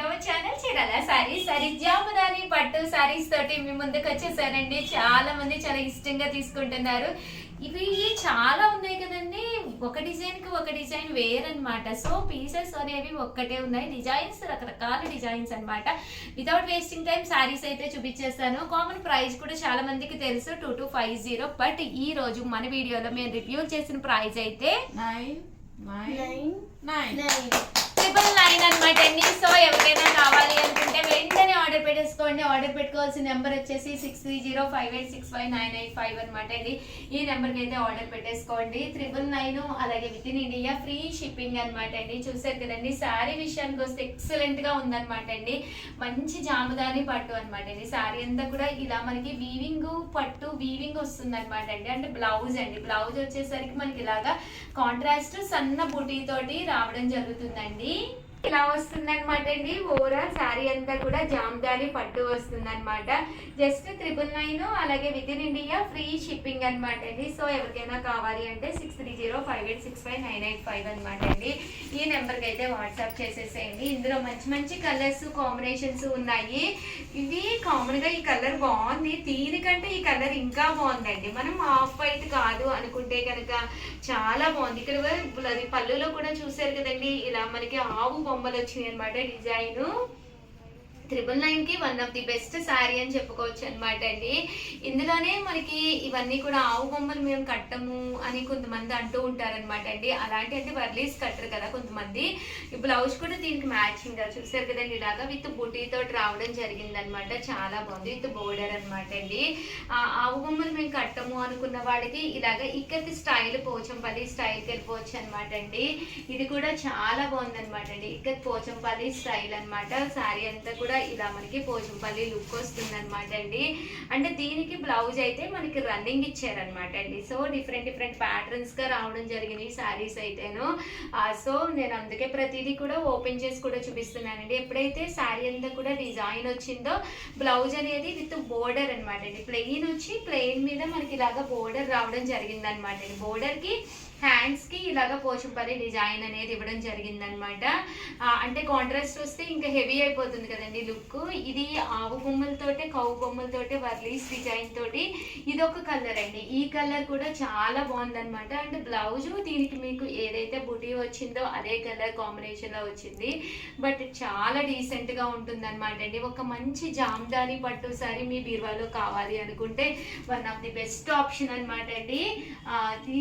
Channel Chirala saris జాముదాని పట్టు సారీస్ తోటి మీ ముందుకు వచ్చేసానండి. చాలా మంది చాలా ఇష్టంగా తీసుకుంటున్నారు. ఇవి చాలా ఉన్నాయి కదండి, ఒక డిజైన్ కి ఒక డిజైన్ వేరనమాట. సో పీసెస్ అనేవి ఒక్కటే ఉన్నాయి, డిజైన్స్ రకరకాల డిజైన్స్ అనమాట. వితౌట్ వేస్టింగ్ టైం సారీస్ అయితే చూపించేస్తాను. కామన్ ప్రైస్ కూడా చాలా మందికి తెలుసు 2250. బట్ ఈ రోజు మన వీడియోలో మేము రివ్యూ చేసిన ప్రైస్ అయితే 999 అనమాట అండి. సో ఎవరికైనా కావాలి అనుకుంటే వెంటనే ఆర్డర్ పెట్టేసుకోండి. ఆర్డర్ పెట్టుకోవాల్సిన నెంబర్ వచ్చేసి 6305865985 అనమాట అండి. ఈ నెంబర్కి అయితే ఆర్డర్ పెట్టేసుకోండి. 999, అలాగే with in India free shipping అనమాట అండి. చూసారు కదండి, శారీ విషయానికి వస్తే ఎక్సలెంట్ గా ఉందన్నమాట అండి. మంచి జాముదాని పట్టు అనమాట అండి. శారీ అంతా కూడా ఇలా మనకి వీవింగ్ పట్టు వీవింగ్ వస్తుంది అనమాట అండి. అంటే బ్లౌజ్ అండి, బ్లౌజ్ వచ్చేసరికి మనకి ఇలాగా కాంట్రాస్ట్ సన్న బూటీ తోటి రావడం జరుగుతుందండి. ఇలా వస్తుంది అనమాట అండి. ఓవరాల్ శారీ అంతా కూడా జామ్దాని పట్టు వస్తుంది అనమాట. జస్ట్ 999, అలాగే with in India free shipping అనమాట అండి. సో ఎవరికైనా కావాలి అంటే 6305865985 అనమాట అండి. ఈ నెంబర్కి అయితే వాట్సాప్ చేసేసేయండి. ఇందులో మంచి మంచి కలర్స్ కాంబినేషన్స్ ఉన్నాయి. ఇవి కామన్గా ఈ కలర్ బాగుంది, దీనికంటే ఈ కలర్ ఇంకా బాగుందండి. మనం ఆఫ్ వైట్ కాదు అనుకుంటే కనుక చాలా బాగుంది. ఇక్కడ పళ్ళులో కూడా చూసారు కదండి, ఇలా మనకి ఆవు బొమ్మలు వచ్చినాయి అనమాట. డిజైన్ 999కి one of the best sari అని చెప్పుకోవచ్చు అనమాట అండి. ఇందులోనే మనకి ఇవన్నీ కూడా ఆవు బొమ్మలు మేము కట్టము అని కొంతమంది అంటూ ఉంటారనమాట అండి. అలాంటి అంటే వర్లీస్ కట్టరు కదా కొంతమంది. ఈ బ్లౌజ్ కూడా దీనికి మ్యాచింగ్ గా చూసారు కదండి, ఇలాగా విత్ బుటీతో రావడం జరిగింది అనమాట. చాలా బాగుంది, విత్ బోర్డర్ అనమాట అండి. ఆవు బొమ్మలు మేము కట్టము అనుకున్న వాడికి ఇలాగా ఇక్కడి స్టైల్ పోచంపల్లి స్టైల్కి వెళ్ళిపోవచ్చు అనమాట అండి. ఇది కూడా చాలా బాగుంది అనమాట అండి. ఇక్కడ పోచంపల్లి స్టైల్ అనమాట. శారీ అంతా కూడా ఇలా మనకి పోచంపల్లి లుక్ వస్తుంది అనమాట అండి. అంటే దీనికి బ్లౌజ్ అయితే మనకి రన్నింగ్ ఇచ్చారనమాట అండి. సో డిఫరెంట్ ప్యాటర్న్స్ గా రావడం జరిగింది ఈ శారీస్ అయితేను. సో నేను అందుకే ప్రతిదీ కూడా ఓపెన్ చేసి కూడా చూపిస్తున్నానండి. ఎప్పుడైతే శారీ అంతా కూడా డిజైన్ వచ్చిందో బ్లౌజ్ అనేది విత్ బోర్డర్ అనమాట అండి. ప్లెయిన్ వచ్చి ప్లెయిన్ మీద మనకి ఇలాగా బోర్డర్ రావడం జరిగింది అనమాట అండి. బోర్డర్ కి హ్యాండ్స్ కి ఇలాగా పోచంపల్లి డిజైన్ అనేది ఇవ్వడం జరిగింది అనమాట. అంటే కాంట్రాస్ట్ వస్తే ఇంకా హెవీ అయిపోతుంది కదండి లుక్. ఇది ఆవు బొమ్మలతోటే కౌ బొమ్మలతోటే వర్లీస్ డిజైన్ తోటి ఇదొక కలర్ అండి. ఈ కలర్ కూడా చాలా బాగుంది అనమాట. అంటే బ్లౌజ్ దీనికి మీకు ఏదైతే బుటీ వచ్చిందో అదే కలర్ కాంబినేషన్ లో వచ్చింది. బట్ చాలా డీసెంట్ గా ఉంటుంది అనమాట అండి. ఒక మంచి జామ్దాని పట్టు సారీ మీ బీరువాలో కావాలి అనుకుంటే one of the best option అనమాట అండి.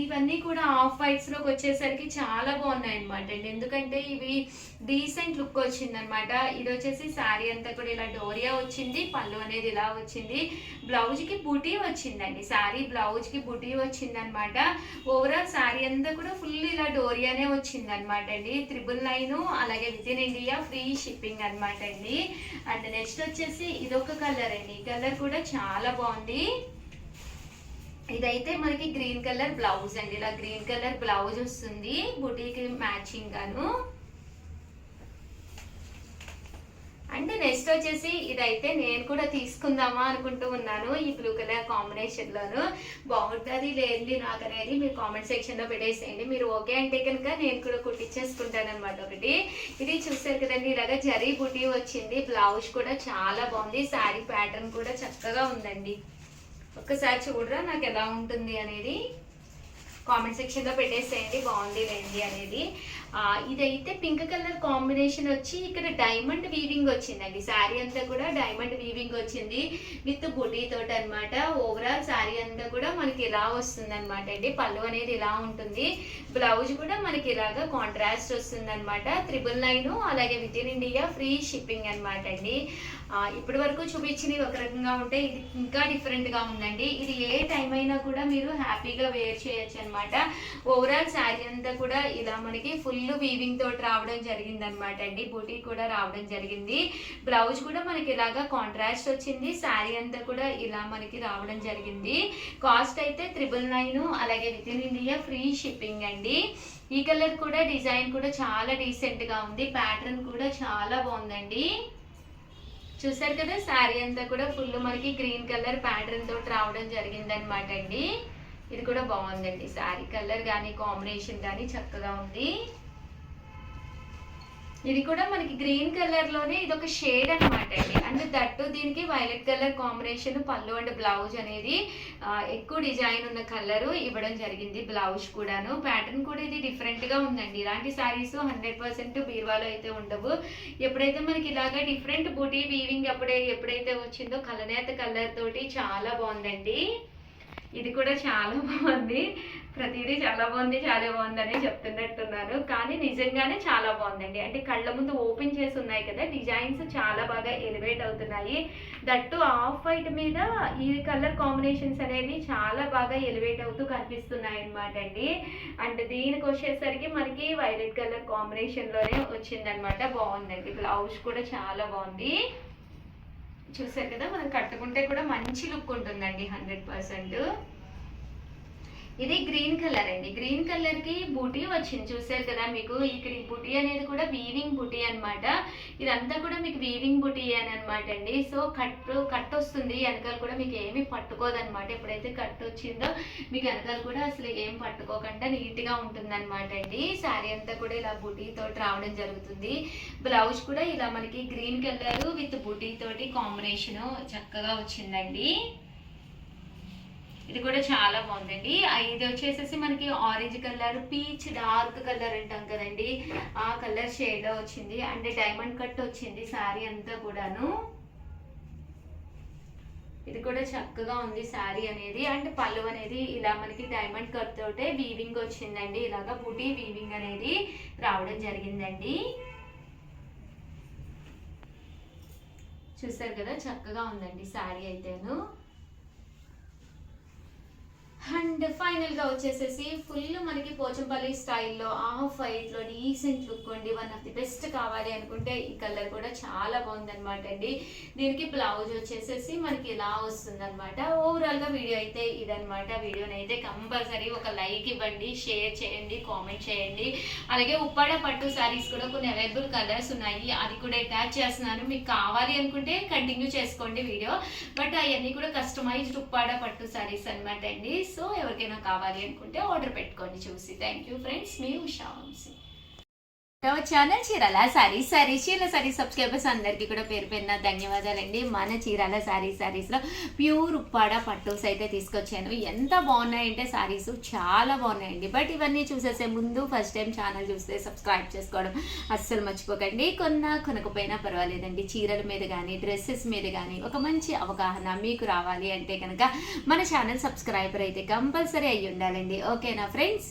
ఇవన్నీ కూడా ఆఫ్ వైట్స్ లోకి వచ్చేసరికి చాలా బాగున్నాయి అనమాట అండి. ఎందుకంటే ఇవి డీసెంట్ లుక్ వచ్చింది అనమాట. ఇది వచ్చేసి శారీ అంతా కూడా ఇలా డోరియా వచ్చింది, పళ్ళు అనేది ఇలా వచ్చింది, బ్లౌజ్ కి బుటీ వచ్చిందండి. శారీ బ్లౌజ్ కి బుటీ వచ్చింది అనమాట. ఓవరాల్ శారీ అంతా కూడా ఫుల్ ఇలా డోరియానే వచ్చింది అనమాట అండి. 999, అలాగే with in India free shipping అనమాట అండి. అండ్ నెక్స్ట్ వచ్చేసి ఇదొక కలర్ అండి. ఈ కలర్ కూడా చాలా బాగుంది. ఇదైతే మనకి గ్రీన్ కలర్ బ్లౌజ్ అండి. ఇలా గ్రీన్ కలర్ బ్లౌజ్ వస్తుంది బుటీకి మ్యాచింగ్ గాను. అంటే నెక్స్ట్ వచ్చేసి ఇదైతే నేను కూడా తీసుకుందామా అనుకుంటూ ఉన్నాను. ఈ బ్లూ కలర్ కాంబినేషన్ లోను బాగుంటుంది లేదండి నాకు అనేది మీరు కామెంట్ సెక్షన్ లో పెట్టేసేయండి. మీరు ఓకే అంటే కనుక నేను కూడా కుట్టించేసుకుంటాను అనమాట. ఒకటి ఇది చూసారు కదండి, ఇలాగా జరీ బుటీ వచ్చింది. బ్లౌజ్ కూడా చాలా బాగుంది. శారీ ప్యాటర్న్ కూడా చక్కగా ఉందండి. ఒక్కసారి చూడరా నాకు ఎలా ఉంటుంది అనేది కామెంట్ సెక్షన్ లో పెట్టేసేయండి బాగుంది లేండి అనేది. ఇదైతే పింక్ కలర్ కాంబినేషన్ వచ్చి ఇక్కడ డైమండ్ వీవింగ్ వచ్చిందండి. శారీ అంతా కూడా డైమండ్ వీవింగ్ వచ్చింది విత్ బుటీ తోటి అనమాట. ఓవరాల్ శారీ అంతా కూడా మనకి ఇలా వస్తుంది అనమాట అండి. పళ్ళు అనేది ఇలా ఉంటుంది, బ్లౌజ్ కూడా మనకి ఇలాగా కాంట్రాస్ట్ వస్తుంది అనమాట. 999, అలాగే with in India free shipping అనమాట అండి. ఇప్పటి వరకు చూపించినవి ఒక రకంగా ఉంటే ఇది ఇంకా డిఫరెంట్ గా ఉందండి. ఇది ఏ టైం అయినా కూడా మీరు హ్యాపీగా వేర్ చేయొచ్చు అనమాట. ఓవరాల్ శారీ అంతా కూడా ఇలా మనకి ఫుల్ వీవింగ్ తోటి రావడం జరిగింది అనమాట అండి. బూటీ కూడా రావడం జరిగింది, బ్లౌజ్ కూడా మనకి ఇలాగా కాంట్రాస్ట్ వచ్చింది. శారీ అంతా కూడా ఇలా మనకి రావడం జరిగింది. కాస్ట్ అయితే 999, అలాగే with in India free shipping అండి. ఈ కలర్ కూడా డిజైన్ కూడా చాలా డీసెంట్ గా ఉంది. ప్యాటర్న్ కూడా చాలా బాగుందండి. చూసారు కదా, శారీ అంతా కూడా ఫుల్ మనకి గ్రీన్ కలర్ ప్యాటర్న్ తోటి రావడం జరిగింది అనమాట అండి. ఇది కూడా బాగుందండి. శారీ కలర్ కానీ కాంబినేషన్ కానీ చక్కగా ఉంది. ఇది కూడా మనకి గ్రీన్ కలర్ లోనే ఇది ఒక షేడ్ అనమాట అండి. అంటే దట్టు దీనికి వైలెట్ కలర్ కాంబినేషన్ పళ్ళు అండ్ బ్లౌజ్ అనేది ఎక్కువ డిజైన్ ఉన్న కలర్ ఇవ్వడం జరిగింది. బ్లౌజ్ కూడాను ప్యాటర్న్ కూడా ఇది డిఫరెంట్ గా ఉందండి. ఇలాంటి సారీస్ 100% బీరువాలో అయితే ఉండవు. ఎప్పుడైతే మనకి ఇలాగా డిఫరెంట్ బూటీ వీవింగ్ ఎప్పుడైతే వచ్చిందో కలనేత కలర్ తోటి చాలా బాగుందండి. ఇది కూడా చాలా బాగుంది. ప్రతిదీ చాలా బాగుందని చెప్తున్నట్టున్నారు, కానీ నిజంగానే చాలా బాగుందండి. అంటే కళ్ళ ముందు ఓపెన్ చేసి ఉన్నాయి కదా, డిజైన్స్ చాలా బాగా ఎలివేట్ అవుతున్నాయి. దట్టు ఆఫ్ వైట్ మీద ఈ కలర్ కాంబినేషన్స్ అనేవి చాలా బాగా ఎలివేట్ అవుతూ కనిపిస్తున్నాయి అనమాట అండి. అండ్ దీనికి వచ్చేసరికి మనకి వైలెట్ కలర్ కాంబినేషన్ లోనే వచ్చిందనమాట. బాగుందండి. బ్లౌజ్ కూడా చాలా బాగుంది. చూసారు కదా, మనం కట్టుకుంటే కూడా మంచి లుక్ ఉంటుందండి 100%. ఇది గ్రీన్ కలర్ అండి. గ్రీన్ కలర్ కి బూటీ వచ్చింది చూసారు కదా. మీకు ఇక్కడ ఈ బూటీ అనేది కూడా వీవింగ్ బూటీ అనమాట. ఇదంతా కూడా మీకు వీవింగ్ బూటీ అని అనమాట అండి. సో కట్ వస్తుంది, వెనకాల కూడా మీకు ఏమి పట్టుకోదనమాట. ఎప్పుడైతే కట్ వచ్చిందో మీకు వెనకాల కూడా అసలు ఏం పట్టుకోకుండా నీట్ గా ఉంటుంది అనమాట అండి. శారీ అంతా కూడా ఇలా బూటీ తోటి రావడం జరుగుతుంది. బ్లౌజ్ కూడా ఇలా మనకి గ్రీన్ కలర్ విత్ బూటీ తోటి కాంబినేషన్ చక్కగా వచ్చిందండి. ఇది కూడా చాలా బాగుందండి. ఇది వచ్చేసేసి మనకి orange colour, peach dark colour అంటాం కదండి, ఆ కలర్ షేడ్ వచ్చింది. అంటే డైమండ్ కట్ వచ్చింది శారీ అంతా కూడాను. ఇది కూడా చక్కగా ఉంది శారీ అనేది. అంటే పళ్ళు అనేది ఇలా మనకి డైమండ్ కట్ తోటే వీవింగ్ వచ్చిందండి. ఇలాగా బూటీ వీవింగ్ అనేది రావడం జరిగిందండి. చూసారు కదా, చక్కగా ఉందండి శారీ అయితేను. అండ్ ఫైనల్ గా వచ్చేసేసి ఫుల్ మనకి పోచంపల్లి స్టైల్లో ఆఫ్ వైట్ లో డీసెంట్ లుక్ అండి. వన్ ఆఫ్ ది బెస్ట్ కావాలి అనుకుంటే ఈ కలర్ కూడా చాలా బాగుంది అనమాట అండి. దీనికి బ్లౌజ్ వచ్చేసేసి మనకి ఇలా వస్తుంది అనమాట. ఓవరాల్ గా వీడియో అయితే ఇదనమాట. వీడియోని అయితే కంపల్సరీ ఒక లైక్ ఇవ్వండి, షేర్ చేయండి, కామెంట్ చేయండి. అలాగే ఉప్పాడ పట్టు శారీస్ కూడా కొన్ని అవైలబుల్ కలర్స్ ఉన్నాయి, అది కూడా అటాచ్ చేస్తున్నాను. మీకు కావాలి అనుకుంటే కంటిన్యూ చేసుకోండి వీడియో. బట్ అవన్నీ కూడా కస్టమైజ్డ్ ఉప్పాడ పట్టు శారీస్ అనమాట అండి. సో ఎవరికైనా కావాలి అనుకుంటే ఆర్డర్ పెట్టుకోండి చూసి. థ్యాంక్ యూ ఫ్రెండ్స్, మీ ఉషా వంశీ. ఛానల్ చీరాల చీరాల సారీస్ సబ్స్క్రైబర్స్ అందరికీ కూడా పేరు పేరున ధన్యవాదాలండి. మన చీరాల సారీస్లో ప్యూర్ ఉప్పాడ పట్టూస్ అయితే తీసుకొచ్చాను. ఎంత బాగున్నాయంటే సారీస్ చాలా బాగున్నాయండి. బట్ ఇవన్నీ చూసేసే ముందు ఫస్ట్ టైం ఛానల్ చూస్తే సబ్స్క్రైబ్ చేసుకోవడం అస్సలు మర్చిపోకండి. కొనకపోయినా పర్వాలేదండి. చీరల మీద కానీ డ్రెస్సెస్ మీద కానీ ఒక మంచి అవగాహన మీకు రావాలి అంటే కనుక మన ఛానల్ సబ్స్క్రైబర్ అయితే కంపల్సరీ అయ్యి ఉండాలండి. ఓకేనా friends?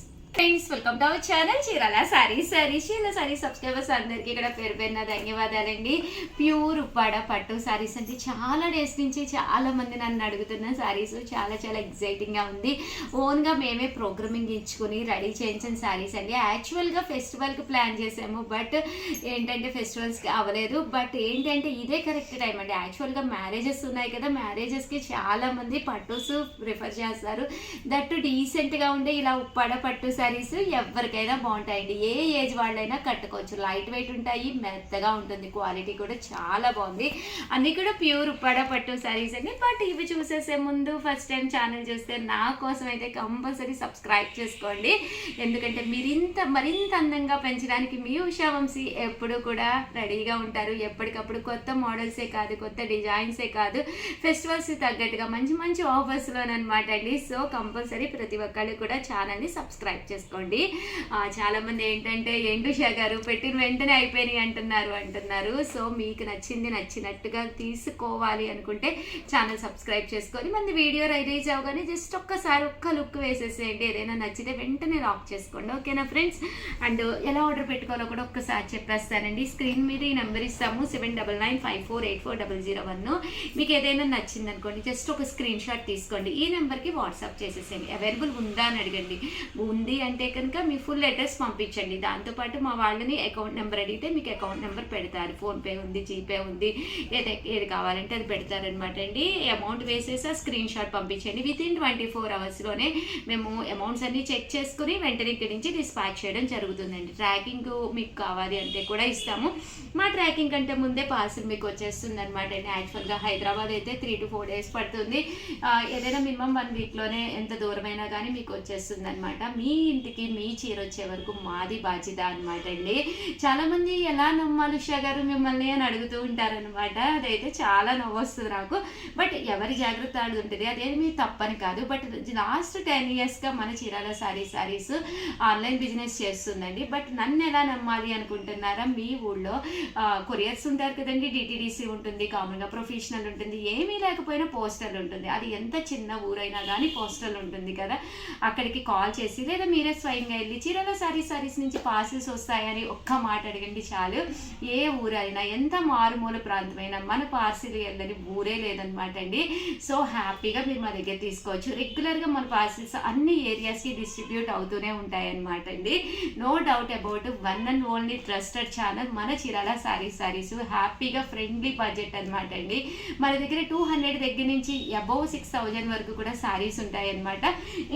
Welcome to our channel Chirala sarees subscribers అందరికీ ఇక్కడ పేరు పేరున ధన్యవాదాలండి. ప్యూర్ ఉప్పాడ పట్టు సారీస్ అంటే చాలా డేస్ నుంచి చాలా మంది నన్ను అడుగుతున్న సారీస్. చాలా ఎగ్జైటింగ్ గా ఉంది. ఓన్ గా మేమే ప్రోగ్రామింగ్ ఇచ్చుకుని రెడీ చేయించిన సారీస్ అండి. యాక్చువల్ గా ఫెస్టివల్ కి ప్లాన్ చేసాము, బట్ ఏంటంటే ఫెస్టివల్స్ కి అవ్వలేదు. బట్ ఏంటంటే ఇదే కరెక్ట్ టైం అండి. యాక్చువల్ గా మ్యారేజెస్ ఉన్నాయి కదా, మ్యారేజెస్ కి చాలా మంది పట్టుస్ ప్రిఫర్ చేస్తారు. దట్టు డీసెంట్ గా ఉండే ఇలా ఉప్పాడ పట్టు సారీస్ ఎవరికైనా బాగుంటాయండి. ఏ ఏజ్ వాళ్ళైనా కట్టుకోవచ్చు. లైట్ వెయిట్ ఉంటాయి, మెత్తగా ఉంటుంది, క్వాలిటీ కూడా చాలా బాగుంది. అన్ని కూడా ప్యూర్ ఉప్పాడ పట్టు సారీస్ అండి. బట్ ఇవి చూసేసే ముందు ఫస్ట్ టైం ఛానల్ చూస్తే నా కోసం అయితే కంపల్సరీ సబ్స్క్రైబ్ చేసుకోండి. ఎందుకంటే మరింత అందంగా పెంచడానికి మీ ఉషా వంశీ ఎప్పుడు కూడా రెడీగా ఉంటారు. ఎప్పటికప్పుడు కొత్త మోడల్సే కాదు, కొత్త డిజైన్సే కాదు, ఫెస్టివల్స్ తగ్గట్టుగా మంచి ఆఫర్స్లోనమాట అండి. సో కంపల్సరీ ప్రతి ఒక్కళ్ళు కూడా ఛానల్ని సబ్స్క్రైబ్ చేసుకోండి. చాలా మంది ఏంటంటే ఏంటుషా గారు పెట్టిన వెంటనే అయిపోయినాయి అంటున్నారు. సో మీకు నచ్చినట్టుగా తీసుకోవాలి అనుకుంటే ఛానల్ సబ్స్క్రైబ్ చేసుకొని మన వీడియో రిలీజ్ అవగానే జస్ట్ ఒక్కసారి ఒక్క లుక్ వేసేసేయండి. ఏదైనా నచ్చితే వెంటనే లాక్ చేసుకోండి. ఓకేనా ఫ్రెండ్స్? అండ్ ఎలా ఆర్డర్ పెట్టుకోవాలో కూడా ఒక్కసారి చెప్పేస్తానండి. స్క్రీన్ మీద ఈ నెంబర్ ఇస్తాము, 7995484001. మీకు ఏదైనా నచ్చింది అనుకోండి, జస్ట్ ఒక స్క్రీన్ షాట్ తీసుకోండి, ఈ నెంబర్కి వాట్సాప్ చేసేసేయండి. అవైలబుల్ ఉందా అని అడగండి. ఉంది అంటే కనుక మీ ఫుల్ అడ్రస్ పంపించండి. దాంతోపాటు మా వాళ్ళని అకౌంట్ నెంబర్ అడిగితే మీకు అకౌంట్ నెంబర్ పెడతారు. ఫోన్పే ఉంది, జీపే ఉంది, ఏది కావాలంటే అది పెడతారనమాట అండి. అమౌంట్ వేసేసి ఆ స్క్రీన్ షాట్ పంపించండి. వితిన్ 24 అవర్స్లోనే మేము అమౌంట్స్ అన్ని చెక్ చేసుకుని వెంటనే ఇక్కడి నుంచి డిస్పాచ్ చేయడం జరుగుతుందండి. ట్రాకింగ్ మీకు కావాలి అంటే కూడా ఇస్తాము. మా ట్రాకింగ్ కంటే ముందే పార్సల్ మీకు వచ్చేస్తుంది అనమాట అండి. యాక్చువల్గా హైదరాబాద్ అయితే 3 to 4 days పడుతుంది. ఏదైనా మినిమం 1 weekలోనే ఎంత దూరమైనా కానీ మీకు వచ్చేస్తుంది అనమాట. మీ ఇంటికి మీ చీర వచ్చే వరకు మాది బాధ్యత అనమాట అండి. చాలామంది ఎలా నమ్మాలి ఉషా గారు మిమ్మల్ని అని అడుగుతూ ఉంటారనమాట. అదైతే చాలా నవ్వొస్తుంది నాకు. బట్ ఎవరి జాగ్రత్త అది ఉంటుంది, అదేమి తప్పని కాదు. బట్ లాస్ట్ 10 yearsగా మన చీరాల సారీస్ ఆన్లైన్ బిజినెస్ చేస్తుందండి. బట్ నన్ను ఎలా నమ్మాలి అనుకుంటున్నారా? మీ ఊళ్ళో కొరియర్స్ ఉంటారు కదండి, డిటీడీసీ ఉంటుంది, కామన్గా ప్రొఫెషనల్ ఉంటుంది, ఏమీ లేకపోయినా పోస్టల్ ఉంటుంది. అది ఎంత చిన్న ఊరైనా కానీ పోస్టల్ ఉంటుంది కదా, అక్కడికి కాల్ చేసి లేదా మీరే స్వయంగా వెళ్ళి చీరాల సారీస్ నుంచి పార్సిల్స్ వస్తాయని ఒక్క మాట అడగండి చాలు. ఏ ఊరైనా ఎంత మారుమూల ప్రాంతమైనా మన పార్సిల్ వెళ్ళని ఊరే లేదనమాట అండి. సో హ్యాపీగా మీరు మా దగ్గర తీసుకోవచ్చు. రెగ్యులర్గా మన పార్సిల్స్ అన్ని ఏరియాస్కి డిస్ట్రిబ్యూట్ అవుతూనే ఉంటాయన్నమాట అండి. No doubt about one and only trusted channel మన చీరాల సారీస్. హ్యాపీగా ఫ్రెండ్లీ బడ్జెట్ అనమాట అండి. మన దగ్గర 200 దగ్గర నుంచి అబౌవ్ 6000 వరకు కూడా సారీస్ ఉంటాయన్నమాట.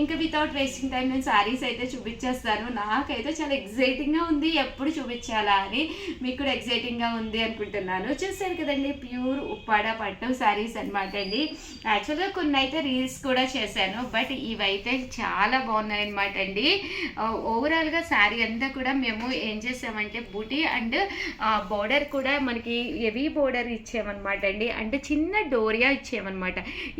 ఇంకా వితౌట్ వేస్టింగ్ టైం నేను సారీస్ అయితే చూపించేస్తాను. నాకైతే చాలా ఎగ్జైటింగ్గా ఉంది, ఎప్పుడు చూపించాలా అని. మీకు కూడా ఎగ్జైటింగ్గా ఉంది అనుకుంటున్నాను. చూసారు కదండి, ప్యూర్ ఉప్పాడ పట్టు సారీస్ అనమాట అండి. యాక్చువల్గా కొన్ని అయితే రీల్స్ కూడా చేశాను, బట్ ఇవైతే చాలా బాగున్నాయి అనమాట అండి. ఓవరాల్గా శారీ అంతా కూడా మేము ఏం చేసామంటే బూటీ అండ్ బోర్డర్ కూడా మనకి హెవీ బోర్డర్ ఇచ్చామన్నమాట అండి. అంటే చిన్న డోరియా ఇచ్చామన్నమాట.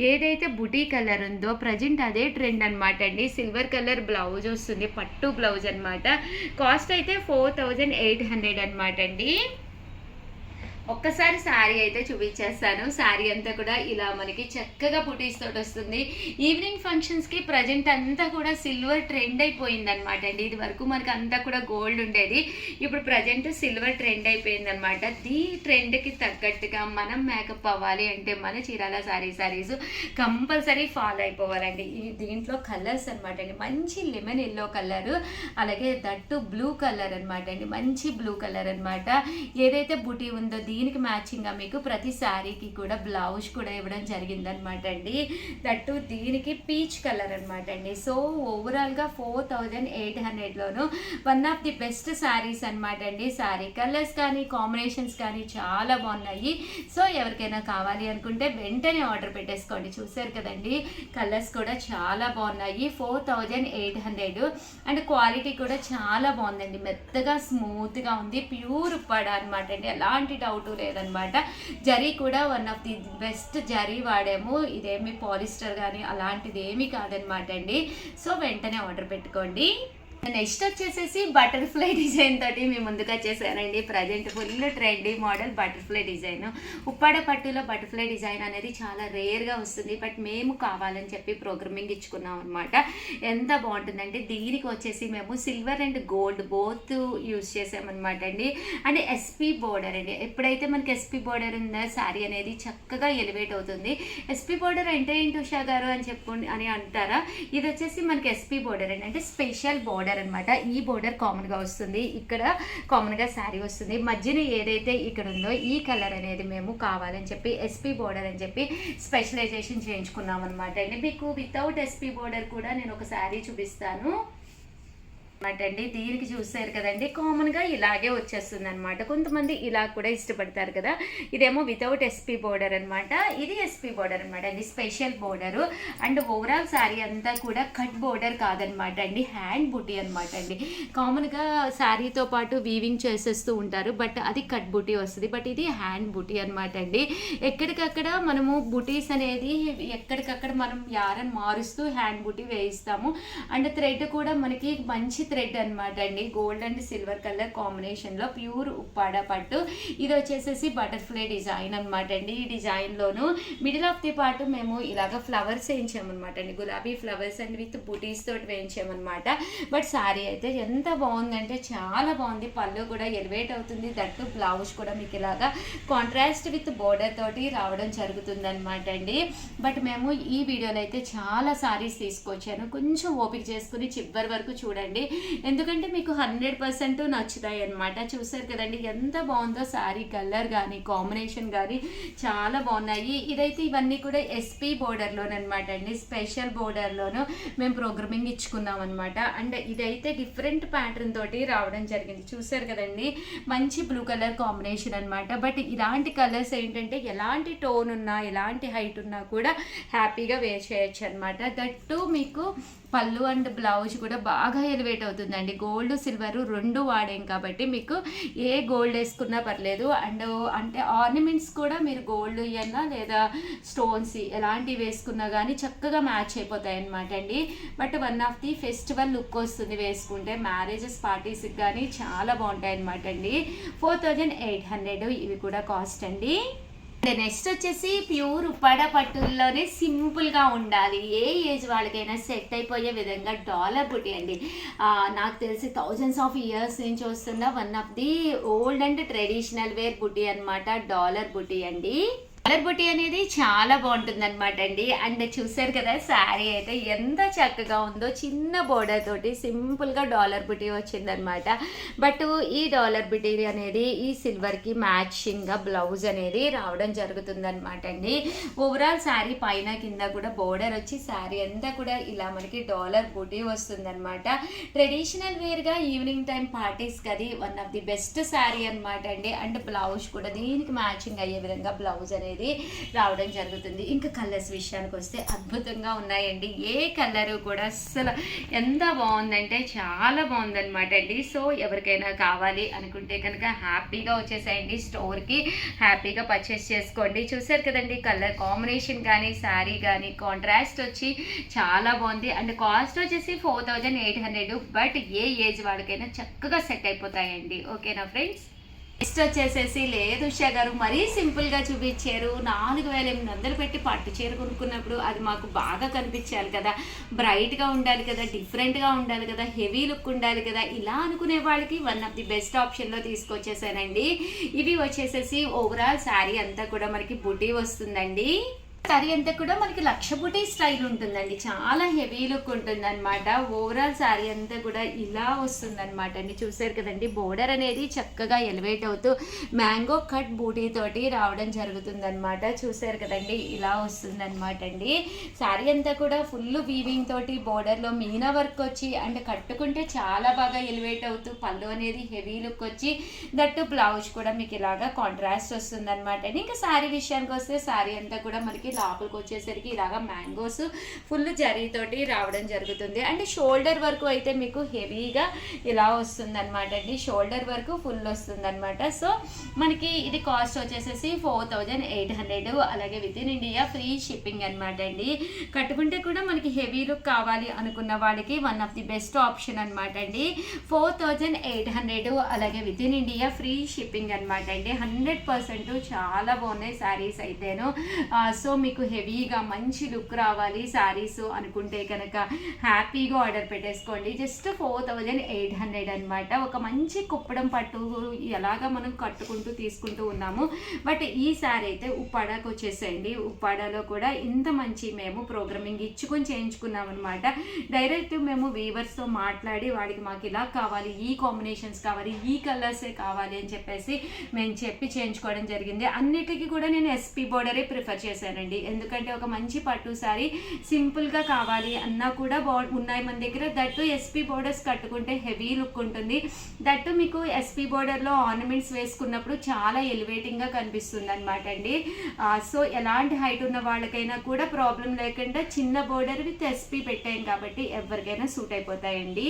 ఏదైతే బుటీ కలర్ ఉందో ప్రజెంట్ అదే ట్రెండ్ అనమాట అండి. సిల్వర్ కలర్ బ్లౌజ్ వస్తుంది, పట్టు బ్లౌజ్ అనమాట. కాస్ట్ అయితే 4800 అనమాట అండి. ఒక్కసారి శారీ అయితే చూపించేస్తాను. శారీ అంతా కూడా ఇలా మనకి చక్కగా బుటీస్ తోటి వస్తుంది. ఈవినింగ్ ఫంక్షన్స్కి ప్రజెంట్ అంతా కూడా సిల్వర్ ట్రెండ్ అయిపోయింది అనమాట అండి. ఇది వరకు మనకి అంతా కూడా గోల్డ్ ఉండేది, ఇప్పుడు ప్రజెంట్ సిల్వర్ ట్రెండ్ అయిపోయింది అనమాట. ఈ ట్రెండ్కి తగ్గట్టుగా మనం మేకప్ అవ్వాలి అంటే మన చీరాల సారీస్ కంపల్సరీ ఫాలో అయిపోవాలండి. దీంట్లో కలర్స్ అనమాట అండి, మంచి లెమన్ ఎల్లో కలర్, అలాగే దట్టు బ్లూ కలర్ అనమాట అండి, మంచి బ్లూ కలర్ అనమాట. ఏదైతే బుటీ ఉందో దీనికి మ్యాచింగ్గా మీకు ప్రతి శారీకి కూడా బ్లౌజ్ కూడా ఇవ్వడం జరిగిందనమాట అండి. దట్టు దీనికి పీచ్ కలర్ అనమాట అండి. సో ఓవరాల్గా 4800లోను one of the best saris అనమాట అండి. శారీ కలర్స్ కానీ కాంబినేషన్స్ కానీ చాలా బాగున్నాయి. సో ఎవరికైనా కావాలి అనుకుంటే వెంటనే ఆర్డర్ పెట్టేసుకోండి. చూసారు కదండి, కలర్స్ కూడా చాలా బాగున్నాయి. 4800 అండ్ క్వాలిటీ కూడా చాలా బాగుందండి. మెత్తగా స్మూత్గా ఉంది, ప్యూర్ ఉప్పాడ అనమాట అండి. ఎలాంటి డౌట్ లేదనమాట. జరీ కూడా one of the best zari వాడాము. ఇదేమి పాలిస్టర్ కానీ అలాంటిది ఏమీ కాదనమాట అండి. సో వెంటనే ఆర్డర్ పెట్టుకోండి. నెక్స్ట్ వచ్చేసేసి బటర్ఫ్లై డిజైన్ తోటి మీ ముందుకు వచ్చేసానండి. Present full trendy model butterfly design. Uppada పట్టులో బటర్ఫ్లై డిజైన్ అనేది చాలా రేర్గా వస్తుంది, బట్ మేము కావాలని చెప్పి ప్రోగ్రామింగ్ ఇచ్చుకున్నాం అనమాట. ఎంత బాగుంటుందంటే దీనికి వచ్చేసి మేము silver and gold both use చేసామన్నమాట అండి. అండ్ ఎస్పీ బోర్డర్ అండి. ఎప్పుడైతే మనకి ఎస్పీ బోర్డర్ ఉందో శారీ అనేది చక్కగా ఎలివేట్ అవుతుంది. ఎస్పీ బోర్డర్ అంటే ఏంటి ఉషా గారు అని అంటారా? ఇది వచ్చేసి మనకి ఎస్పీ బోర్డర్ అండి, అంటే స్పెషల్ బోర్డర్ అనమాట. ఈ బోర్డర్ కామన్గా వస్తుంది, ఇక్కడ కామన్గా శారీ వస్తుంది. మధ్యన ఏదైతే ఇక్కడ ఉందో ఈ కలర్ అనేది మేము కావాలని చెప్పి ఎస్పీ బోర్డర్ అని చెప్పి స్పెషలైజేషన్ చేయించుకున్నాం అనమాట అండి. మీకు వితౌట్ ఎస్పీ బోర్డర్ కూడా నేను ఒక శారీ చూపిస్తాను అనమాట అండి. దీనికి చూస్తారు కదండి, కామన్గా ఇలాగే వచ్చేస్తుంది అనమాట. కొంతమంది ఇలా కూడా ఇష్టపడతారు కదా. ఇదేమో వితౌట్ ఎస్పీ బోర్డర్ అనమాట, ఇది ఎస్పీ బోర్డర్ అనమాట అండి, special border. And overall sari అంతా కూడా కట్ బోర్డర్ కాదనమాట అండి, హ్యాండ్ బుటీ అనమాట అండి. కామన్గా శారీతో పాటు వీవింగ్ చేసేస్తూ ఉంటారు, బట్ అది కట్ బుటీ వస్తుంది, బట్ ఇది హ్యాండ్ బుటీ అనమాట అండి. ఎక్కడికక్కడ మనము బుటీస్ అనేది ఎక్కడికక్కడ మనం యారన్ మారుస్తూ హ్యాండ్ బుటీ వేయిస్తాము. అండ్ థ్రెడ్ కూడా మనకి మంచి థ్రెడ్ అనమాట అండి, గోల్డ్ అండ్ సిల్వర్ కలర్ కాంబినేషన్లో ప్యూర్ ఉప్పాడ పట్టు. ఇది వచ్చేసేసి బటర్ఫ్లై డిజైన్ అనమాట అండి. ఈ డిజైన్లోను మిడిల్ ఆఫ్ ది పార్ట్ మేము ఇలాగ ఫ్లవర్స్ వేయించామన్నమాట అండి, గులాబీ ఫ్లవర్స్ అండ్ విత్ బుటీస్ తోటి వేయించామన్నమాట. బట్ శారీ అయితే ఎంత బాగుందంటే చాలా బాగుంది. పళ్ళు కూడా ఎలివేట్ అవుతుంది, దట్టు బ్లౌజ్ కూడా మీకు ఇలాగా కాంట్రాస్ట్ విత్ బోర్డర్ తోటి రావడం జరుగుతుంది అనమాట అండి. బట్ మేము ఈ వీడియోలో అయితే చాలా శారీస్ తీసుకొచ్చాను, కొంచెం ఓపిక చేసుకుని చివరి వరకు చూడండి, ఎందుకంటే మీకు 100% నచ్చుతాయి అనమాట. చూసారు కదండి ఎంత బాగుందో శారీ, కలర్ కానీ కాంబినేషన్ కానీ చాలా బాగున్నాయి. ఇదైతే ఇవన్నీ కూడా ఎస్పీ బోర్డర్లోనమాట అండి, స్పెషల్ బోర్డర్లోను మేము ప్రోగ్రామింగ్ ఇచ్చుకున్నాం అనమాట. అండ్ ఇదైతే డిఫరెంట్ ప్యాటర్న్ తోటి రావడం జరిగింది. చూసారు కదండి, మంచి బ్లూ కలర్ కాంబినేషన్ అనమాట. బట్ ఇలాంటి కలర్స్ ఏంటంటే ఎలాంటి టోన్ ఉన్నా ఎలాంటి హైట్ ఉన్నా కూడా హ్యాపీగా వేర్ చేయొచ్చు అనమాట. దట్టు మీకు పళ్ళు అండ్ బ్లౌజ్ కూడా బాగా ఎలివేట్ అవుతుందండి. గోల్డ్ సిల్వర్ రెండు వాడాం కాబట్టి మీకు ఏ గోల్డ్ వేసుకున్నా పర్లేదు. అండ్ అంటే ఆర్నమెంట్స్ కూడా మీరు గోల్డ్ ఇవన్నా లేదా స్టోన్స్ ఎలాంటివి వేసుకున్నా కానీ చక్కగా మ్యాచ్ అయిపోతాయి అనమాట అండి. But one of the festival look వస్తుంది వేసుకుంటే, మ్యారేజెస్ పార్టీస్కి కానీ చాలా బాగుంటాయి అనమాట అండి. 4800 ఇవి కూడా కాస్ట్ అండి. నెక్స్ట్ వచ్చేసి ప్యూర్ ఉప్పాడ పట్టుల్లోనే సింపుల్గా ఉండాలి, ఏ ఏజ్ వాళ్ళకైనా సెట్ అయిపోయే విధంగా డాలర్ బుటీ అండి. నాకు తెలిసి థౌజండ్స్ ఆఫ్ ఇయర్స్ నుంచి వస్తున్న one of the old and traditional wear బుటీ అనమాట డాలర్ బుటీ అండి. డాలర్ బుటీ అనేది చాలా బాగుంటుంది అనమాట అండి. అండ్ చూసారు కదా శారీ అయితే ఎంత చక్కగా ఉందో, చిన్న బోర్డర్ తోటి సింపుల్గా డాలర్ బుటీ వచ్చిందనమాట. బట్ ఈ డాలర్ బుటీ అనేది ఈ సిల్వర్కి మ్యాచింగ్గా బ్లౌజ్ అనేది రావడం జరుగుతుంది అనమాట అండి. ఓవరాల్ శారీ పైన కింద కూడా బోర్డర్ వచ్చి శారీ అంతా కూడా ఇలా మనకి డాలర్ బుటీ వస్తుంది అనమాట. ట్రెడిషనల్ వేర్గా ఈవినింగ్ టైం పార్టీస్కి అది one of the best sari అనమాట అండి. అండ్ బ్లౌజ్ కూడా దీనికి మ్యాచింగ్ అయ్యే విధంగా బ్లౌజ్ అనేది రావడం జరుగుతుంది. ఇంకా కలర్స్ విషయానికి వస్తే అద్భుతంగా ఉన్నాయండి. ఏ కలరు కూడా అస్సలు ఎంత బాగుందంటే చాలా బాగుందనమాట అండి. సో ఎవరికైనా కావాలి అనుకుంటే కనుక హ్యాపీగా వచ్చేసేయండి స్టోర్కి, హ్యాపీగా పర్చేస్ చేసుకోండి. చూసారు కదండి కలర్ కాంబినేషన్ కానీ శారీ కానీ కాంట్రాస్ట్ వచ్చి చాలా బాగుంది. అండ్ కాస్ట్ వచ్చేసి 4800. బట్ ఏ ఏజ్ వాళ్ళకైనా చక్కగా సెట్ అయిపోతాయండి. ఓకేనా ఫ్రెండ్స్? నెక్స్ట్ వచ్చేసేసి లేదు ఉషా గారు మరీ సింపుల్గా చూపించారు, 4800 పెట్టి పట్టు చీర కొనుక్కున్నప్పుడు అది మాకు బాగా కనిపించాలి కదా, బ్రైట్గా ఉండాలి కదా, డిఫరెంట్గా ఉండాలి కదా, హెవీ లుక్ ఉండాలి కదా, ఇలా అనుకునే వాళ్ళకి వన్ ఆఫ్ ది బెస్ట్ ఆప్షన్లో తీసుకొచ్చేసానండి. ఇవి వచ్చేసేసి ఓవరాల్ శారీ అంతా కూడా మనకి బుటీ వస్తుందండి. శారీ అంతా కూడా మనకి లక్ష బుటీ స్టైల్ ఉంటుందండి, చాలా హెవీ లుక్ ఉంటుంది అనమాట. ఓవరాల్ శారీ అంతా కూడా ఇలా వస్తుంది అనమాట అండి. చూసారు కదండి బోర్డర్ అనేది చక్కగా ఎలివేట్ అవుతూ మ్యాంగో కట్ బూటీ తోటి రావడం జరుగుతుంది అనమాట. చూసారు కదండి ఇలా వస్తుంది అనమాట అండి. శారీ అంతా కూడా ఫుల్ వీవింగ్ తోటి బోర్డర్లో మీనా వర్క్ వచ్చి అండ్ కట్టుకుంటే చాలా బాగా ఎలివేట్ అవుతూ పళ్ళు అనేది హెవీ లుక్ వచ్చి దట్టు బ్లౌజ్ కూడా మీకు ఇలాగా కాంట్రాస్ట్ వస్తుంది అనమాట అండి. ఇంకా శారీ విషయానికి వస్తే శారీ అంతా కూడా మనకి లోపలికి వచ్చేసరికి ఇలాగా మ్యాంగోస్ ఫుల్ జరీతోటి రావడం జరుగుతుంది. అండ్ షోల్డర్ వరకు అయితే మీకు హెవీగా ఇలా వస్తుంది అనమాట అండి. షోల్డర్ వరకు ఫుల్ వస్తుంది అనమాట. సో మనకి ఇది కాస్ట్ వచ్చేసేసి 4800. అలాగే with in India free shipping అనమాట అండి. కట్టుకుంటే కూడా మనకి హెవీ లుక్ కావాలి అనుకున్న వాళ్ళకి one of the best option అనమాట అండి. 4800. అలాగే with in India free shipping అనమాట అండి. 100% చాలా బాగున్నాయి శారీస్ అయితేను. సో మీకు హెవీగా మంచి లుక్ రావాలి శారీస్ అనుకుంటే కనుక హ్యాపీగా ఆర్డర్ పెట్టేసుకోండి. జస్ట్ 4800 అనమాట. ఒక మంచి కుప్పడం పట్టు ఎలాగా మనం కట్టుకుంటూ తీసుకుంటూ ఉన్నాము. బట్ ఈ శారీ అయితే ఉప్పాడకు వచ్చేసేయండి. ఉప్పాడలో కూడా ఇంత మంచి మేము ప్రోగ్రామింగ్ ఇచ్చుకొని చేయించుకున్నాం అనమాట. డైరెక్ట్ మేము వీవర్స్తో మాట్లాడి వాడికి మాకు ఇలా కావాలి, ఈ కాంబినేషన్స్ కావాలి, ఈ కలర్సే కావాలి అని చెప్పేసి మేము చెప్పి చేయించుకోవడం జరిగింది. అన్నిటికీ కూడా నేను ఎస్పీ బోర్డరే ప్రిఫర్ చేశానండి. ఎందుకంటే ఒక మంచి పట్టు సారీ సింపుల్గా కావాలి అన్నా కూడా ఉన్నాయి మన దగ్గర. దట్టు ఎస్పీ బోర్డర్స్ కట్టుకుంటే హెవీ లుక్ ఉంటుంది. దట్టు మీకు ఎస్పీ బోర్డర్లో ఆర్నమెంట్స్ వేసుకున్నప్పుడు చాలా ఎలివేటింగ్గా కనిపిస్తుంది అనమాట అండి. సో ఎలాంటి హైట్ ఉన్న వాళ్ళకైనా కూడా ప్రాబ్లం లేకుండా చిన్న బోర్డర్ విత్ ఎస్పీ పెట్టాం కాబట్టి ఎవరికైనా సూట్ అయిపోతాయండి.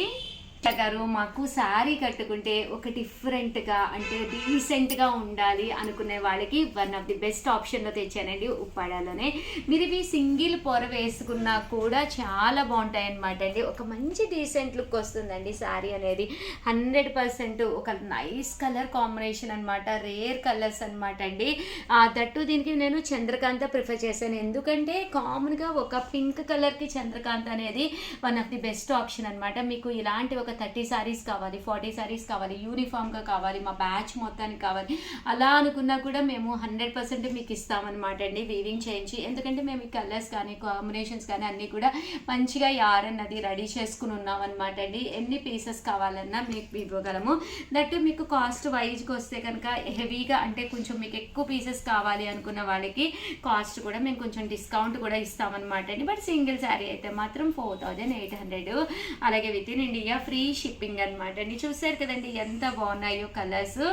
గారు మాకు శారీ కట్టుకుంటే ఒక డిఫరెంట్గా అంటే డీసెంట్గా ఉండాలి అనుకునే వాళ్ళకి వన్ ఆఫ్ ది బెస్ట్ ఆప్షన్లో తెచ్చానండి ఉప్పాడలోనే. మీరు ఇవి సింగిల్ పొర వేసుకున్నా కూడా చాలా బాగుంటాయి అనమాట అండి. ఒక మంచి డీసెంట్ లుక్ వస్తుందండి శారీ అనేది. 100% ఒక నైస్ కలర్ కాంబినేషన్ అనమాట, రేర్ కలర్స్ అనమాట అండి. దట్టు దీనికి నేను చంద్రకాంత ప్రిఫర్ చేశాను, ఎందుకంటే కామన్గా ఒక పింక్ కలర్కి చంద్రకాంత అనేది one of the best option అనమాట. మీకు ఇలాంటి ఒక 30 సారీస్ కావాలి, 40 సారీస్ కావాలి, యూనిఫామ్గా కావాలి, మా బ్యాచ్ మొత్తానికి కావాలి అలా అనుకున్నా కూడా మేము 100% మీకు ఇస్తామన్నమాట అండి వీవింగ్ చేయించి. ఎందుకంటే మేము ఈ కలర్స్ కానీ కాంబినేషన్స్ కానీ అన్నీ కూడా మంచిగా యారన్ అది రెడీ చేసుకుని ఉన్నామన్నమాట అండి. ఎన్ని పీసెస్ కావాలన్నా మీకు ఇవ్వగలము. దట్టు మీకు కాస్ట్ వైజ్కి వస్తే కనుక హెవీగా అంటే కొంచెం మీకు ఎక్కువ పీసెస్ కావాలి అనుకున్న వాళ్ళకి కాస్ట్ కూడా మేము కొంచెం డిస్కౌంట్ కూడా ఇస్తామన్నమాట అండి. బట్ సింగిల్ శారీ అయితే మాత్రం 4800. అలాగే with in India free shipping అనమాట అండి. చూసారు కదండి ఎంత బాగున్నాయో కలర్స్.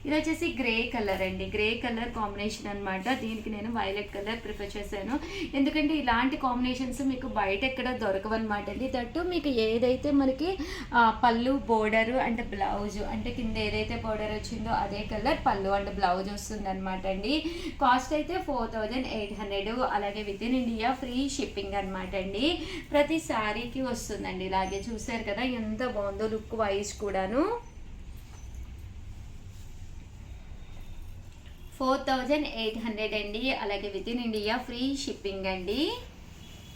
ఇది వచ్చేసి గ్రే కలర్ అండి, గ్రే కలర్ కాంబినేషన్ అనమాట. దీనికి నేను వైలెట్ కలర్ ప్రిఫర్ చేశాను, ఎందుకంటే ఇలాంటి కాంబినేషన్స్ మీకు బయట ఎక్కడ దొరకవు అనమాట అండి. దట్టు మీకు ఏదైతే మనకి పళ్ళు బోర్డరు అంటే బ్లౌజ్ అంటే కింద ఏదైతే బోర్డర్ వచ్చిందో అదే కలర్ పళ్ళు అండ్ బ్లౌజ్ వస్తుంది అనమాట అండి. కాస్ట్ అయితే 4800, అలాగే with in India free shipping అనమాట అండి. ప్రతి శారీకి వస్తుందండి. ఇలాగే చూసారు కదా ఎంత బాగుందో లుక్ వైజ్ కూడాను. 4800 అండి, అలాగే with in India free shipping అండి.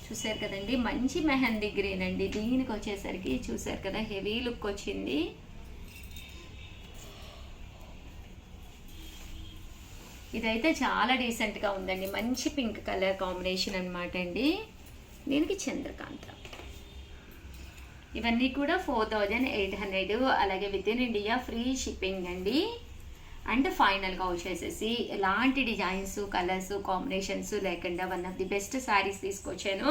చూసారు కదండి మంచి మెహందీ గ్రీన్ అండి. దీనికి వచ్చేసరికి చూసారు కదా హెవీ లుక్ వచ్చింది. ఇదైతే చాలా డీసెంట్గా ఉందండి, మంచి పింక్ కలర్ కాంబినేషన్ అనమాట అండి. దీనికి చంద్రకాంత. ఇవన్నీ కూడా 4800, అలాగే with in India free shipping అండి. అండ్ ఫైనల్గా వచ్చేసేసి ఎలాంటి డిజైన్స్ కలర్స్ కాంబినేషన్స్ లేకుండా one of the best saris తీసుకొచ్చాను.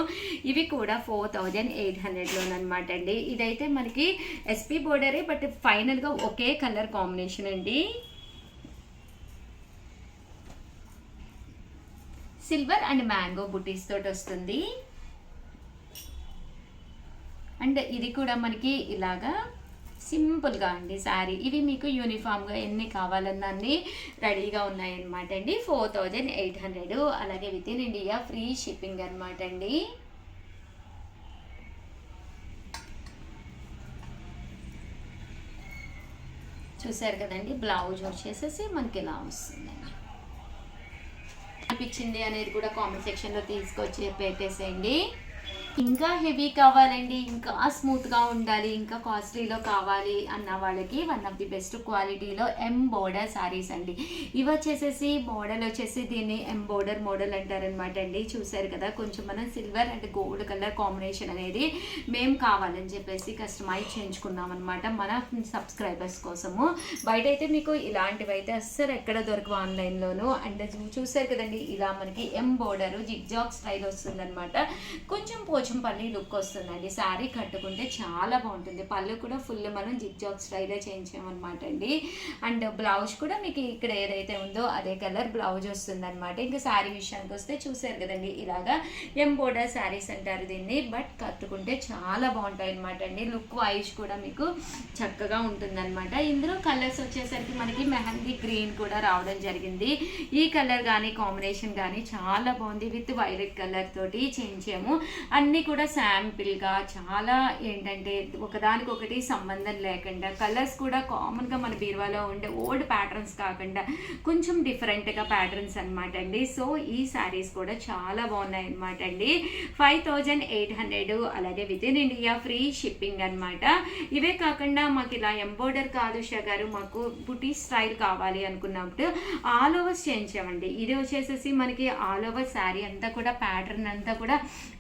ఇవి కూడా 4800లోనమాట అండి. ఇదైతే మనకి ఎస్పీ బోర్డరే, బట్ ఫైనల్గా ఒకే కలర్ కాంబినేషన్ అండి. సిల్వర్ అండ్ మ్యాంగో బుటీస్ తోటి వస్తుంది. అండ్ ఇది కూడా మనకి ఇలాగా సింపుల్గా అండి శారీ. ఇవి మీకు యూనిఫామ్గా ఎన్ని కావాలన్నా అన్ని రెడీగా ఉన్నాయన్నమాట అండి. 4800, అలాగే with in India free shipping అనమాట అండి. చూసారు కదండి బ్లౌజ్ వచ్చేసేసి మనకి ఇలా వస్తుందండి. అనిపించింది అనేది కూడా కామెంట్ సెక్షన్లో తీసుకొచ్చి పెట్టేసేయండి. ఇంకా హెవీ కావాలండి, ఇంకా స్మూత్గా ఉండాలి, ఇంకా కాస్ట్లీలో కావాలి అన్న వాళ్ళకి వన్ ఆఫ్ ది బెస్ట్ క్వాలిటీలో బోర్డర్ శారీస్ అండి. ఇవి వచ్చేసేసి మోడల్ వచ్చేసి దీన్ని బోర్డర్ మోడల్ అంటారనమాట అండి. చూసారు కదా కొంచెం మనం silver and gold colour combination అనేది మేము కావాలని చెప్పేసి కస్టమైజ్ చేయించుకున్నాం అనమాట మన సబ్స్క్రైబర్స్ కోసము. బయట అయితే మీకు ఇలాంటివి అయితే అస్సలు ఎక్కడ దొరకవు ఆన్లైన్లోను. అండ్ చూసారు కదండి ఇలా మనకి బోర్డర్ జిగ్జాగ్ స్టైల్ వస్తుందన్నమాట. కొంచెం పోచంపల్లి లుక్ వస్తుందండి. శారీ కట్టుకుంటే చాలా బాగుంటుంది. పళ్ళు కూడా ఫుల్ మనం జిగ్జాగ్ స్టైలే చేయించామన్నమాట అండి. అండ్ బ్లౌజ్ కూడా మీకు ఇక్కడ ఏదైతే ఉందో అదే కలర్ బ్లౌజ్ వస్తుంది అనమాట. ఇంకా శారీ విషయానికి వస్తే చూసారు కదండి ఇలాగా బోర్డర్ శారీస్ అంటారు దీన్ని, బట్ కట్టుకుంటే చాలా బాగుంటాయి అనమాట అండి. లుక్ వైజ్ కూడా మీకు చక్కగా ఉంటుందన్నమాట. ఇందులో కలర్స్ వచ్చేసరికి మనకి మెహందీ గ్రీన్ కూడా రావడం జరిగింది. ఈ కలర్ కానీ కాంబినేషన్ కానీ చాలా బాగుంది. విత్ వైలెట్ కలర్ తోటి చేయించాము. అన్నీ కూడా శాంపిల్గా చాలా ఏంటంటే ఒకదానికొకటి సంబంధం లేకుండా కలర్స్ కూడా కామన్గా మన బీరువాలో ఉండే ఓల్డ్ ప్యాటర్న్స్ కాకుండా కొంచెం డిఫరెంట్గా ప్యాటర్న్స్ అనమాట అండి. సో ఈ శారీస్ కూడా చాలా బాగున్నాయి అనమాట అండి. 5800, అలాగే with in India free shipping అనమాట. ఇవే కాకుండా మాకు ఇలా ఎంబోర్డర్ కాదు షా గారు, మాకు బుటీ స్టైల్ కావాలి అనుకున్నప్పుడు ఆల్ ఓవర్స్ చేయించామండి. ఇది వచ్చేసేసి మనకి ఆల్ ఓవర్ శారీ అంతా కూడా ప్యాటర్న్ అంతా కూడా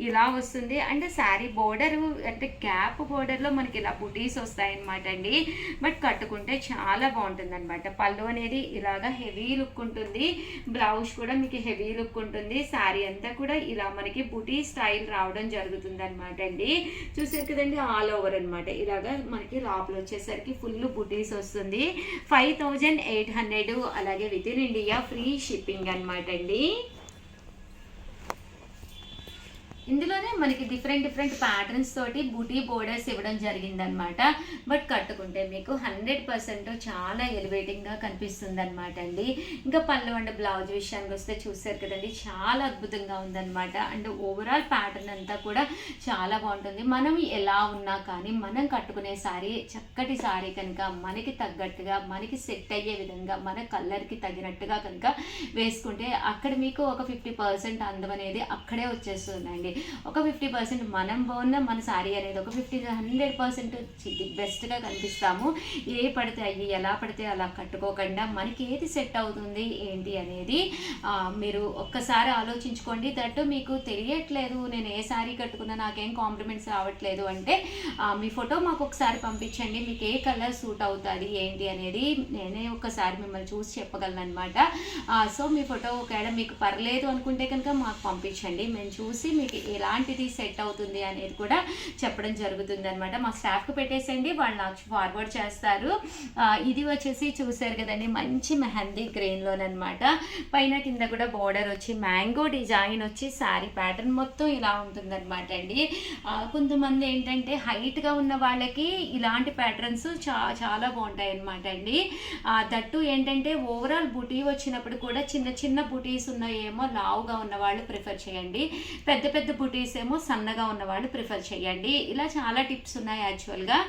ఇలా వస్తుంది. అండ్ శారీ బోర్డర్ అంటే క్యాప్ బోర్డర్లో మనకి ఇలా బుటీస్ వస్తాయన్నమాట అండి. బట్ కట్టుకుంటే చాలా బాగుంటుంది అనమాట. పళ్ళు అనేది ఇలాగా హెవీ లుక్ ఉంటుంది, బ్లౌజ్ కూడా మీకు హెవీ లుక్ ఉంటుంది. శారీ అంతా కూడా ఇలా మనకి బుటీ స్టైల్ రావడం జరుగుతుంది అనమాట అండి. చూసారు కదండి ఆల్ ఓవర్ అనమాట. ఇలాగా మనకి లోపల వచ్చేసరికి ఫుల్ బుటీస్ వస్తుంది. 5800, అలాగే with in India free shipping అనమాట అండి. ఇందులోనే మనకి డిఫరెంట్ ప్యాటర్న్స్ తోటి బూటీ బోర్డర్స్ ఇవ్వడం జరిగిందనమాట. బట్ కట్టుకుంటే మీకు 100% చాలా ఎలివేటింగ్గా కనిపిస్తుంది అనమాట అండి. ఇంకా పళ్ళు అండ్ బ్లౌజ్ విషయానికి వస్తే చూసారు కదండి చాలా అద్భుతంగా ఉందన్నమాట. అండ్ ఓవరాల్ ప్యాటర్న్ అంతా కూడా చాలా బాగుంటుంది. మనం ఎలా ఉన్నా కానీ మనం కట్టుకునే సారీ చక్కటి సారీ కనుక మనకి తగ్గట్టుగా మనకి సెట్ అయ్యే విధంగా మన కలర్కి తగినట్టుగా కనుక వేసుకుంటే అక్కడ మీకు ఒక 50% అందం అనేది అక్కడే వచ్చేస్తుందండి. ఒక 50% మనం బాగున్న మన శారీ అనేది ఒక 100% బెస్ట్గా కనిపిస్తాము. ఏ పడితే అయ్యి ఎలా పడితే అలా కట్టుకోకుండా మనకి ఏది సెట్ అవుతుంది ఏంటి అనేది మీరు ఒక్కసారి ఆలోచించుకోండి. దట్టు మీకు తెలియట్లేదు నేను ఏ శారీ కట్టుకున్నా నాకేం కాంప్లిమెంట్స్ రావట్లేదు అంటే మీ ఫోటో మాకు ఒకసారి పంపించండి. మీకు ఏ కలర్ సూట్ అవుతుంది ఏంటి అనేది నేనే ఒకసారి మిమ్మల్ని చూసి చెప్పగలను అనమాట. సో మీ ఫోటో ఒకవేళ మీకు పర్లేదు అనుకుంటే కనుక మాకు పంపించండి. మేము చూసి మీకు ఎలాంటిది సెట్ అవుతుంది అనేది కూడా చెప్పడం జరుగుతుంది అనమాట. మా స్టాఫ్కి పెట్టేసండి, వాళ్ళు నాకు ఫార్వర్డ్ చేస్తారు. ఇది వచ్చేసి చూసారు కదండి, మంచి మెహందీ గ్రెయిన్లోనమాట. పైన కింద కూడా బోర్డర్ వచ్చి మ్యాంగో డిజైన్ వచ్చి శారీ ప్యాటర్న్ మొత్తం ఇలా ఉంటుందన్నమాట అండి. కొంతమంది ఏంటంటే హైట్గా ఉన్న వాళ్ళకి ఇలాంటి ప్యాటర్న్స్ చాలా బాగుంటాయి అన్నమాట అండి. దట్టు ఏంటంటే ఓవరాల్ బుటీ వచ్చినప్పుడు కూడా చిన్న చిన్న బుటీస్ ఉన్నాయేమో లావుగా ఉన్న వాళ్ళు ప్రిఫర్ చేయండి, పెద్ద పెద్ద బుటీస్ ఏమో సన్నగా ఉన్న వాళ్ళు ప్రిఫర్ చేయండి. ఇలా చాలా టిప్స్ ఉన్నాయి యాక్చువల్గా.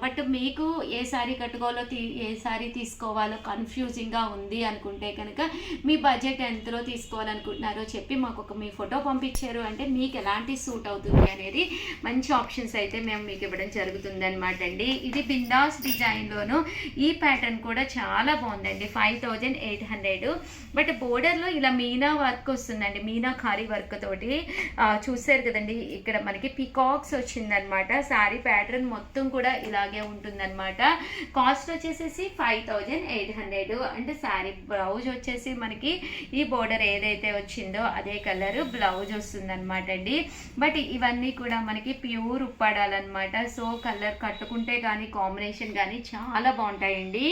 బట్ మీకు ఏ శారీ కట్టుకోవాలో ఏ శారీ తీసుకోవాలో కన్ఫ్యూజింగ్గా ఉంది అనుకుంటే కనుక మీ బడ్జెట్ ఎంతలో తీసుకోవాలనుకుంటున్నారో చెప్పి మాకు మీ ఫోటో పంపించారు అంటే మీకు ఎలాంటి సూట్ అవుతుంది అనేది మంచి ఆప్షన్స్ అయితే మేము మీకు ఇవ్వడం జరుగుతుంది అనమాట అండి. ఇది బిందాస్ డిజైన్లోను ఈ ప్యాటర్న్ కూడా చాలా బాగుందండి. 5800. బట్ బోర్డర్లో ఇలా మీనా వర్క్ వస్తుందండి, మీనా ఖారీ వర్క్ తోటి చూసారు కదండి. ఇక్కడ మనకి పికాక్స్ వచ్చిందనమాట. శారీ ప్యాటర్న్ మొత్తం కూడా ఇలాగే ఉంటుందన్నమాట. కాస్ట్ వచ్చేసేసి 5800. అంటే శారీ బ్లౌజ్ వచ్చేసి మనకి ఈ బోర్డర్ ఏదైతే వచ్చిందో అదే కలర్ బ్లౌజ్ వస్తుందన్నమాట అండి. బట్ ఇవన్నీ కూడా మనకి ప్యూర్ ఉప్పాడాలన్నమాట. సో కలర్ కట్టుకుంటే కానీ కాంబినేషన్ కానీ చాలా బాగుంటాయండి.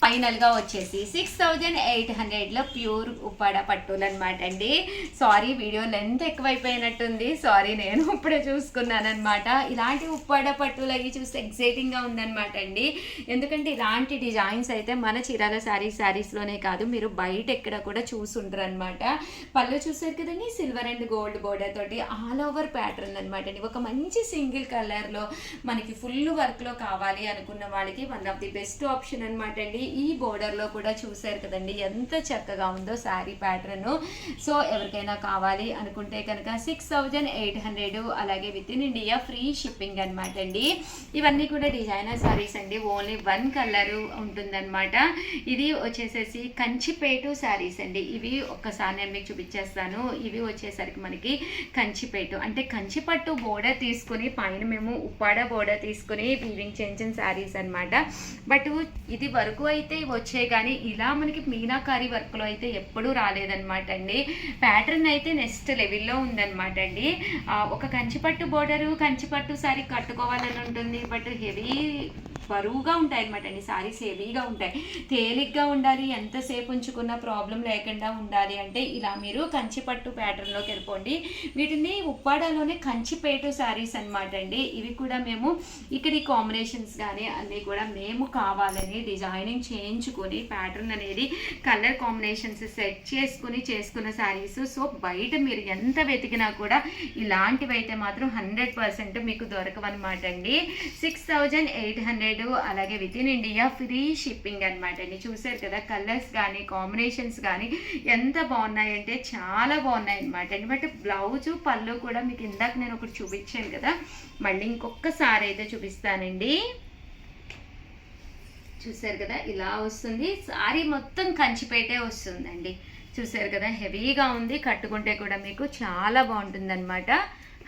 ఫైనల్గా వచ్చేసి 6800లో ప్యూర్ ఉప్పాడ పట్టులు అనమాట అండి. సారీ వీడియో లెంత్ ఎక్కువైపోయినట్టుంది, సారీ, నేను ఇప్పుడే చూసుకున్నానమాట. ఇలాంటి ఉప్పాడ పట్టులు అవి చూస్తే ఎక్సైటింగ్గా ఉందన్నమాట అండి. ఎందుకంటే ఇలాంటి డిజైన్స్ అయితే మన చీరాల శారీస్లోనే కాదు, మీరు బయట ఎక్కడ కూడా చూసుంటారు అనమాట. పళ్ళు చూసారు కదండి, సిల్వర్ అండ్ గోల్డ్ బోర్డర్ తోటి ఆల్ ఓవర్ ప్యాటర్న్ అనమాట అండి. ఒక మంచి సింగిల్ కలర్లో మనకి ఫుల్ వర్క్లో కావాలి అనుకున్న వాళ్ళకి one of the best option అనమాట అండి. ఈ బోర్డర్లో కూడా చూసారు కదండి ఎంత చక్కగా ఉందో శారీ ప్యాటర్న్. సో ఎవరికైనా కావాలి అనుకుంటే కనుక 6800, అలాగే with in India free shipping అనమాట అండి. ఇవన్నీ కూడా డిజైనర్ శారీస్ అండి, ఓన్లీ 1 కలర్ ఉంటుందన్నమాట. ఇది వచ్చేసేసి కంచిపేటు శారీస్ అండి. ఇవి ఒక్కసారి నేను మీకు చూపించేస్తాను. ఇవి వచ్చేసరికి మనకి కంచిపేటు అంటే కంచిపట్టు బోర్డర్ తీసుకుని పైన మేము ఉప్పాడ బోర్డర్ తీసుకుని వీవింగ్ చేయించిన శారీస్ అనమాట. బట్ ఇది వరకు అయితే వచ్చాయి కానీ ఇలా మనకి మీనాకారి వర్క్లో అయితే ఎప్పుడూ రాలేదన్నమాట అండి. ప్యాటర్న్ అయితే నెక్స్ట్ లెవెల్లో ఉందన్నమాట అండి. ఒక కంచిపట్టు బోర్డరు కంచిపట్టు శారీ కట్టుకోవాలని ఉంటుంది, బట్ హెవీ బరువుగా ఉంటాయి అనమాట అండి. శారీస్ హెవీగా ఉంటాయి, తేలిగ్గా ఉండాలి, ఎంతసేపు ఉంచుకున్న ప్రాబ్లం లేకుండా ఉండాలి అంటే ఇలా మీరు కంచిపట్టు ప్యాటర్న్లోకి వెళ్ళిపోండి. వీటిని ఉప్పాడలోనే కంచిపేటు శారీస్ అనమాట అండి. ఇవి కూడా మేము ఇక్కడ ఈ కాంబినేషన్స్ కానీ అన్నీ కూడా మేము కావాలని డిజైనింగ్ చేయించుకొని ప్యాటర్న్ అనేది కలర్ కాంబినేషన్స్ సెట్ చేసుకున్న శారీస్. సో బయట మీరు ఎంత వెతికినా కూడా ఇలాంటివి అయితే మాత్రం 100% మీకు దొరకవన్నమాట అండి. 6800, అలాగే with in India free shipping అనమాట అండి. చూసారు కదా కలర్స్ కానీ కాంబినేషన్స్ కానీ ఎంత బాగున్నాయంటే చాలా బాగున్నాయి అనమాట అండి. బట్ బ్లౌజు పళ్ళు కూడా మీకు ఇందాక నేను ఒకటి చూపించాను కదా, మళ్ళీ ఇంకొకసారి అయితే చూపిస్తానండి. చూసారు కదా ఇలా వస్తుంది, సారీ మొత్తం కంచిపేటే వస్తుందండి. చూసారు కదా హెవీగా ఉంది, కట్టుకుంటే కూడా మీకు చాలా బాగుంటుంది అనమాట.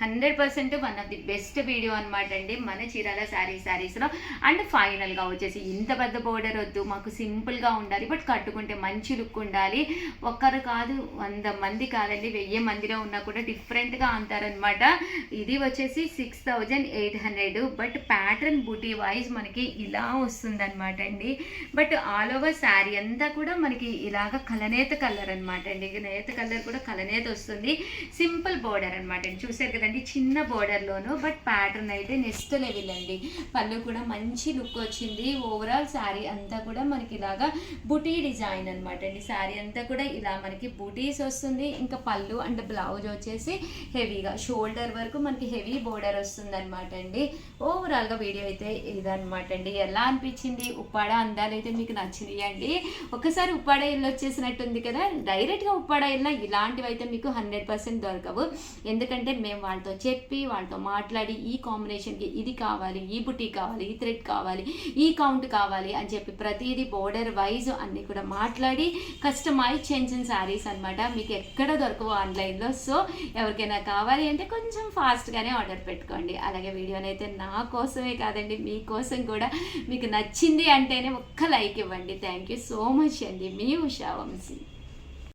100% one of the best video అనమాట అండి మన చీరాల శారీస్లో. అండ్ ఫైనల్గా వచ్చేసి ఇంత పెద్ద బోర్డర్ వద్దు, మాకు సింపుల్గా ఉండాలి, బట్ కట్టుకుంటే మంచి లుక్ ఉండాలి. ఒక్కరు కాదు 100 మంది కాదండి, 1000 మందిలో ఉన్నా కూడా డిఫరెంట్గా అంటారనమాట. ఇది వచ్చేసి 6800, బట్ ప్యాటర్న్ బూటీ వైజ్ మనకి ఇలా వస్తుందన్నమాట అండి. బట్ ఆల్ ఓవర్ శారీ అంతా కూడా మనకి ఇలాగ కలనేత కలర్ అనమాట అండి. నేత కలర్ కూడా కలనేత వస్తుంది, సింపుల్ బోర్డర్ అనమాట అండి. చూసారు కదండి చిన్న బోర్డర్లోను, బట్ ప్యాటర్న్ అయితే నెక్స్ట్ లెవెల్ అండి. పళ్ళు కూడా మంచి లుక్ వచ్చింది. ఓవరాల్ శారీ అంతా కూడా మనకి ఇలాగా బుటీ డిజైన్ అనమాట అండి. శారీ అంతా కూడా ఇలా మనకి బుటీస్ వస్తుంది. ఇంకా పళ్ళు అండ్ బ్లౌజ్ వచ్చేసి హెవీగా షోల్డర్ వరకు మనకి హెవీ బోర్డర్ వస్తుంది అనమాట అండి. ఓవరాల్గా వీడియో అయితే ఇదనమాట అండి. ఎలా అనిపించింది? ఉప్పాడ అందాలు అయితే మీకు నచ్చినాయి అండి. ఒకసారి ఉప్పాడ ఇల్లు వచ్చేసినట్టుంది కదా, డైరెక్ట్గా ఉప్పాడ ఇల్లు ఇలాంటివి అయితే మీకు 100% దొరకవు. ఎందుకంటే మేము వాళ్ళతో చెప్పి వాళ్ళతో మాట్లాడి ఈ కాంబినేషన్కి ఇది కావాలి, ఈ బుటీ కావాలి, ఈ థ్రెడ్ కావాలి, ఈ కౌంట్ కావాలి అని చెప్పి ప్రతిదీ బోర్డర్ వైజ్ అన్నీ కూడా మాట్లాడి కస్టమైజ్ చేసిన శారీస్ అనమాట. మీకు ఎక్కడ దొరకవు ఆన్లైన్లో. సో ఎవరికైనా కావాలి అంటే కొంచెం ఫాస్ట్గానే ఆర్డర్ పెట్టుకోండి. అలాగే వీడియోనైతే నా కోసమే కాదండి మీకోసం కూడా, మీకు నచ్చింది అంటేనే ఒక్క లైక్ ఇవ్వండి. థ్యాంక్ యూ సో మచ్ అండి. మీ ఉషా వంశీ.